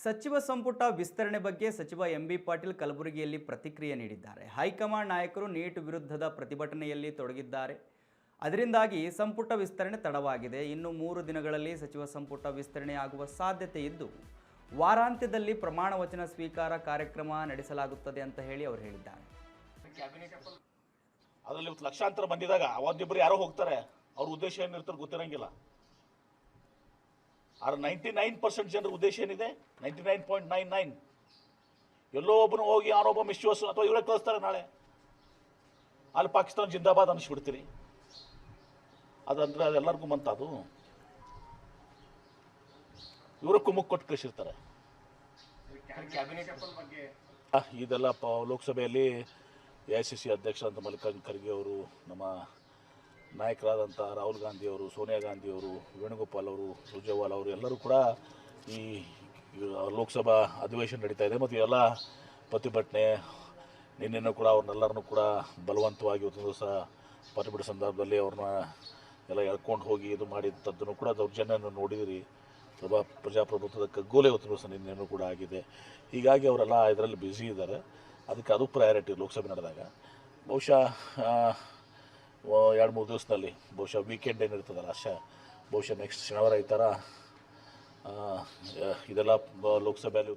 ಸಚಿವ ಸಂಪುಟ ವಿಸ್ತರಣೆ ಬಗ್ಗೆ ಸಚಿವ ಎಂಬಿ ಪಾಟೀಲ್ ಕಲಬುರಗಿಯಲ್ಲಿ ಪ್ರತಿಕ್ರಿಯೆ ನೀಡಿದ್ದಾರೆ. ಹೈಕಮಾಂಡ್ ನಾಯಕರು ನೀಟ್ ವಿರುದ್ಧದ ಪ್ರತಿಭಟನೆಯಲ್ಲಿ ತೊಡಗಿದ್ದಾರೆ. ಅದರಿಂದಾಗಿ ಸಂಪುಟ ವಿಸ್ತರಣೆ ತಡವಾಗಿದೆ. ಇನ್ನು 3 ದಿನಗಳಲ್ಲಿ ಸಚಿವ ಸಂಪುಟ ವಿಸ್ತರಣೆ ಆಗುವ ಸಾಧ್ಯತೆ ಇದ್ದು ವಾರಾಂತ್ಯದಲ್ಲಿ ಪ್ರಮಾಣ ವಚನ ಸ್ವೀಕಾರ ಕಾರ್ಯಕ್ರಮ ನಡೆಸಲಾಗುತ್ತದೆ ಅಂತ ಹೇಳಿ ಅವರು ಹೇಳಿದ್ದಾರೆ. ಅದರಲ್ಲಿ ಲಕ್ಷಾಂತರ ಬಂದಿದಾಗ ಒಂದಿಬ್ಬರು ಯಾರೋ ಹೋಗ್ತಾರೆ, ಅವ್ರ ಉದ್ದೇಶ ಏನಿರ್ತಾರೆ ಗೊತ್ತಿರಂಗಿಲ್ಲ. ಆದ್ರೆ 99% ಜನರ ಉದ್ದೇಶ ಏನಿದೆ? 99.99 ಎಲ್ಲೋ ಒಬ್ಬನು ಹೋಗಿ ಯಾರೊಬ್ಬ ಮಿಸ್ಯೂಸ್ ಅಥವಾ ಇವರೇ ಕಳಿಸ್ತಾರೆ. ನಾಳೆ ಅಲ್ಲಿ ಪಾಕಿಸ್ತಾನ ಜಿಂದಾಬಾದ್ ಅನಿಸ್ಬಿಡ್ತೀರಿ. ಅದಂದ್ರೆ ಅದೆಲ್ಲರಿಗೂ ಅದು ಇವರ ಕುಮ್ಮಕ್ ಕೊಟ್ಟು ಕಳಿಸಿರ್ತಾರೆ. ಇದೆಲ್ಲ ಲೋಕಸಭೆಯಲ್ಲಿ AICC ಅಧ್ಯಕ್ಷರಾದಂಥ ಮಲ್ಲಿಕಾರ್ಜುನ ಖರ್ಗೆ ಅವರು, ನಮ್ಮ ನಾಯಕರಾದಂಥ ರಾಹುಲ್ ಗಾಂಧಿಯವರು, ಸೋನಿಯಾ ಗಾಂಧಿಯವರು, ವೇಣುಗೋಪಾಲ್ ಅವರು, ಸುರ್ಜೇವಾಲಾ ಅವರು ಎಲ್ಲರೂ ಕೂಡ ಈ ಲೋಕಸಭಾ ಅಧಿವೇಶನ ನಡೀತಾ ಇದೆ. ಮತ್ತು ಎಲ್ಲ ಪ್ರತಿಭಟನೆ ನಿನ್ನೆನೂ ಕೂಡ ಅವ್ರನ್ನೆಲ್ಲರನ್ನೂ ಕೂಡ ಬಲವಂತವಾಗಿ ಇವತ್ತು ದಿವಸ ಪ್ರತಿಭಟನೆ ಸಂದರ್ಭದಲ್ಲಿ ಅವ್ರನ್ನ ಎಲ್ಲ ಎಳ್ಕೊಂಡು ಹೋಗಿ ಇದು ಮಾಡಿದ್ದನ್ನು ಕೂಡ ದೌರ್ಜನ್ಯವನ್ನು ನೋಡಿದಿರಿ. ಪ್ರಜಾಪ್ರಭುತ್ವದ ಕಗ್ಗೋಲೆ ಇವತ್ತು ದಿವಸ ನಿನ್ನೆನೂ ಕೂಡ ಆಗಿದೆ. ಹೀಗಾಗಿ ಅವರೆಲ್ಲ ಇದರಲ್ಲಿ ಬ್ಯುಸಿ ಇದ್ದಾರೆ. ಅದಕ್ಕೆ ಅದು ಪ್ರಯಾರಿಟಿ ಲೋಕಸಭೆ ನಡೆದಾಗ. ಬಹುಶಃ 2-3 ದಿವಸದಲ್ಲಿ ಬಹುಶಃ ವೀಕೆಂಡ್ ಏನಿರ್ತದಲ್ಲ ಬಹುಶಃ ನೆಕ್ಸ್ಟ್ ಶನಿವಾರ ಈ ಥರ ಇದೆಲ್ಲ ಲೋಕಸಭೆಯಲ್ಲಿ